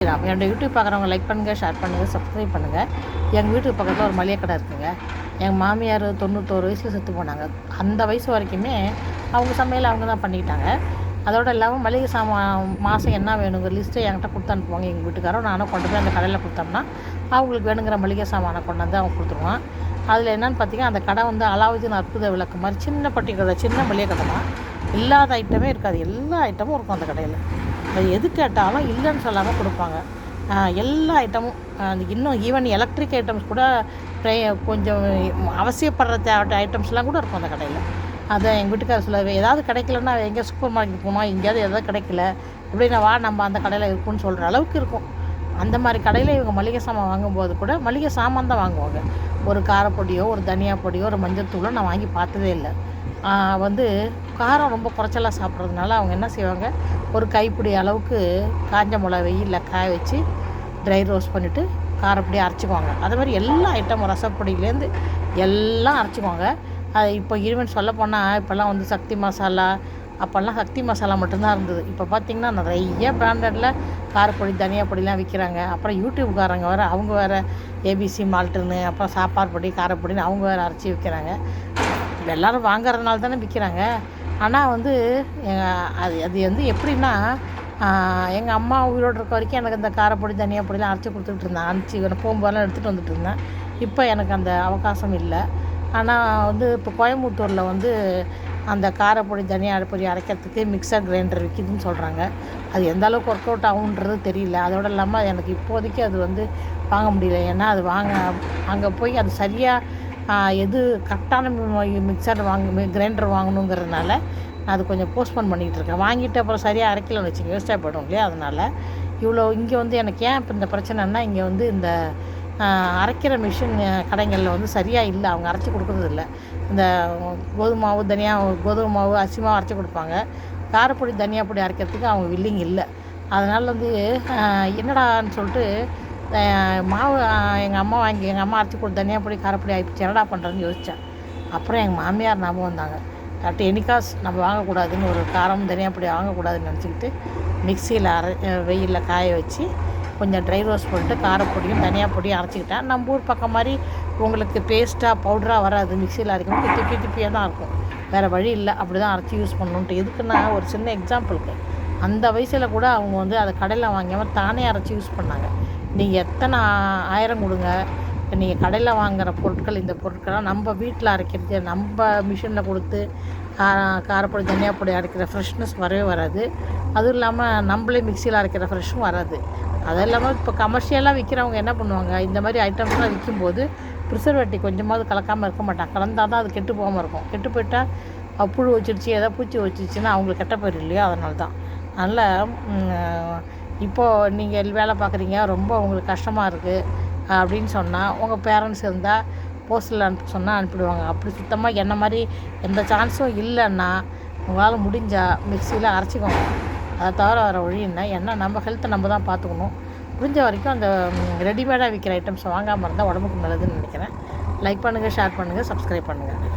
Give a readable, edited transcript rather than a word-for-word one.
என்னோட யூடியூப் பார்க்குறவங்க லைக் பண்ணுங்கள், ஷேர் பண்ணுங்கள், சப்ஸ்கிரைப் பண்ணுங்கள். எங்கள் வீட்டுக்கு பக்கத்தில் ஒரு மளிகை கடை இருக்குங்க. எங்கள் மாமியார் 91 வயசில் செத்து போனாங்க. அந்த வயசு வரைக்குமே அவங்க சமையல் அவங்க தான் பண்ணிக்கிட்டாங்க. அதோடு இல்லாமல் மளிகை சாமான் மாதம் என்ன வேணுங்கிற லிஸ்ட்டை என்கிட்ட கொடுத்து அனுப்புவாங்க எங்கள் வீட்டுக்காரரும். நானும் கொண்டு போய் அந்த கடையில் கொடுத்தோம்னா அவங்களுக்கு வேணுங்கிற மளிகை சாமானை கொண்டாந்து அவங்க கொடுத்துருவான். அதில் என்னென்னு பார்த்தீங்கன்னா, அந்த கடை வந்து அலாவுதீன் அற்புத விளக்கு மாதிரி சின்ன பட்டி கடை, சின்ன மளிகை கடை தான். இல்லாத ஐட்டமே இருக்காது, எல்லா ஐட்டமும் இருக்கும் அந்த கடையில். அது எது கேட்டாலும் இல்லைன்னு சொல்லாமல் கொடுப்பாங்க. எல்லா ஐட்டமும் இன்னும் ஈவன் எலக்ட்ரிக் ஐட்டம்ஸ் கூட கொஞ்சம் அவசியப்படுற ஐட்டம்ஸ்லாம் கூட இருக்கும் அந்த கடையில். அதை எங்கள் வீட்டுக்காரர் சொல்லுவார், ஏதாவது கிடைக்கலன்னா எங்கேயா சூப்பர் மார்க்கெட் போனோம், எங்கேயாவது எதாவது கிடைக்கல அப்படின்னா வா நம்ம அந்த கடையில் இருக்குன்னு சொல்கிற அளவுக்கு இருக்கும். அந்த மாதிரி கடையில் இவங்க மளிகை சாமான் வாங்கும்போது கூட மளிகை சாமான் தான் வாங்குவாங்க. ஒரு காரப்பொடியோ ஒரு தனியா பொடியோ ஒரு மஞ்சள் தூளோ நான் வாங்கி பார்த்ததே இல்லை. வந்து காரம் ரொம்ப குறைச்சலாக சாப்பிட்றதுனால அவங்க என்ன செய்வாங்க, ஒரு கைப்பிடி அளவுக்கு காஞ்ச மிளகா வெயிலில் காய வச்சு ட்ரை ரோஸ்ட் பண்ணிவிட்டு காரப்பொடியை அரைச்சிக்குவாங்க. அதே மாதிரி எல்லா ஐட்டமும் ரசப்பொடியிலேருந்து எல்லாம் அரைச்சிக்குவாங்க. அது இப்போ ஈவன் சொல்லப்போனால் இப்போல்லாம் வந்து சக்தி மசாலா, அப்போல்லாம் சக்தி மசாலா மட்டும்தான் இருந்தது. இப்போ பார்த்திங்கன்னா நிறைய பிராண்டடில் காரப்பொடி தனியா பொடிலாம் விற்கிறாங்க. அப்புறம் யூடியூப்காரங்க வேறு, அவங்க வேறு ஏபிசி மால்ட்டுன்னு, அப்புறம் சாப்பாடு பொடி காரப்பொடின்னு அவங்க வேறு அரைச்சி விற்கிறாங்க. எல்லோரும் வாங்குறதுனால தானே விற்கிறாங்க. ஆனால் வந்து அது அது வந்து எப்படின்னா, எங்கள் அம்மா உயிரோடு இருக்க வரைக்கும் எனக்கு அந்த காரப்பொடி தனியா பொடிலாம் அரைச்சி கொடுத்துக்கிட்டு இருந்தேன். அனுப்பிச்சி போகும்போதெல்லாம் எடுத்துகிட்டு வந்துட்டு இருந்தேன். இப்போ எனக்கு அந்த அவகாசம் இல்லை. ஆனால் வந்து இப்போ கோயம்புத்தூரில் வந்து அந்த காரப்பொடி தனியா பொடி அரைக்கிறதுக்கு மிக்சர் கிரைண்டர் விற்கிதுன்னு சொல்கிறாங்க. அது எந்த அளவுக்கு ஒர்க் அவுட் ஆகுன்றது தெரியல. அதோடு இல்லாமல் எனக்கு இப்போதைக்கு அது வந்து வாங்க முடியல. ஏன்னா அது அங்கே போய் அது சரியாக எது கரெக்டான மிக்சர் கிரைண்டர் வாங்கணுங்கிறதுனால நான் அது கொஞ்சம் போஸ்ட்போன் பண்ணிகிட்டு இருக்கேன். வாங்கிட்டு அப்புறம் சரியாக அரைக்கலன்னு வச்சுங்க, வேஸ்ட்டாக போய்டும் இல்லையா. அதனால் இவ்வளோ இங்கே வந்து எனக்கு ஏன் இப்போ இந்த பிரச்சனைன்னா, இங்கே வந்து இந்த அரைக்கிற மிஷின் கடைகளில் வந்து சரியாக இல்லை, அவங்க அரைச்சி கொடுக்குறதில்ல. இந்த கோதுமை மாவு கோதுமை மாவு அரிசி மாவு அரைச்சி கொடுப்பாங்க. காரப்பொடி தனியா பொடி அரைக்கிறதுக்கு அவங்க வில்லிங் இல்லை. அதனால் வந்து என்னடான்னு சொல்லிட்டு மாவு எங்கள் அம்மா அரைச்சி கொடுத்து தனியா பொடி காரப்பொடி ஆகிடுச்சு, என்னடா பண்ணுறதுன்னு யோசித்தேன். அப்புறம் எங்கள் மாமியார் ஞாபகம் வந்தாங்க. அட் எனி காஸ்ட் நம்ம வாங்கக்கூடாதுன்னு, ஒரு காரம் தனியா பொடி வாங்கக்கூடாதுன்னு நினச்சிக்கிட்டு மிக்சியில் வெயிலில் காய வச்சு கொஞ்சம் ட்ரை ரோஸ்ட் பண்ணிட்டு காரப்பொடியும் தனியா பொடியும் அரைச்சிக்கிட்டேன். நம்ம ஊர் பக்கம் மாதிரி உங்களுக்கு பேஸ்ட்டாக பவுடராக வராது. மிக்சியில் அரைக்கணும், திப்பியாக தான் இருக்கும். வேறு வழி இல்லை, அப்படி தான் அரைச்சி யூஸ் பண்ணணுன்ட்டு. எதுக்குன்னா ஒரு சின்ன எக்ஸாம்பிளுக்கு, அந்த வயசில் கூட அவங்க வந்து அதை கடையில் வாங்காமல் தானே அரைச்சி யூஸ் பண்ணாங்க. நீங்கள் எத்தனை 1000 கொடுங்க, நீங்கள் கடையில் வாங்குகிற பொருட்கள், இந்த பொருட்கள்லாம் நம்ம வீட்டில் அரைக்கிறது, நம்ம மிஷினில் கொடுத்து காரப்பொடி தனியா பொடி அரைக்கிற ஃப்ரெஷ்னஸ் வரவே வராது. அதுவும் இல்லாமல் நம்மளே மிக்சியில் அரைக்கிற ஃப்ரெஷ்ஷும் வராது. அது இல்லாமல் இப்போ கமர்ஷியலாக விற்கிறவங்க என்ன பண்ணுவாங்க, இந்த மாதிரி ஐட்டம்ஸ்லாம் விற்கும்போது ப்ரிசர்வேட்டிவ் கொஞ்சமாவது கலக்காமல் இருக்க மாட்டாங்க. கலந்தால் தான் அது கெட்டு போகாமல் இருக்கும். கெட்டு போயிட்டால் புழு வச்சிருச்சு, ஏதாவது பூச்சி வச்சிருச்சுன்னா அவங்களுக்கு கெட்ட போயிடும் இல்லையா. அதனால தான். அதனால் இப்போது நீங்கள் வேலை பார்க்குறீங்க, ரொம்ப உங்களுக்கு கஷ்டமாக இருக்குது அப்படின்னு சொன்னால், உங்கள் பேரண்ட்ஸ் இருந்தால் போஸ்டில் அனுப்ப சொன்னால் அனுப்பிடுவாங்க. அப்படி சுத்தமாக என்ன மாதிரி எந்த சான்ஸும் இல்லைன்னா உங்களால் முடிஞ்சால் மிக்சியில் அரைச்சிக்கோங்க. அதை தவிர வேறு வழி என்ன, நம்ம ஹெல்த்தை நம்ம தான் பார்த்துக்கணும். முடிஞ்ச வரைக்கும் அந்த ரெடிமேடாக விற்கிற ஐட்டம்ஸை வாங்காமல் இருந்தால் உடம்புக்கு நல்லதுன்னு நினைக்கிறேன். லைக் பண்ணுங்கள், ஷேர் பண்ணுங்கள், சப்ஸ்கிரைப் பண்ணுங்கள்.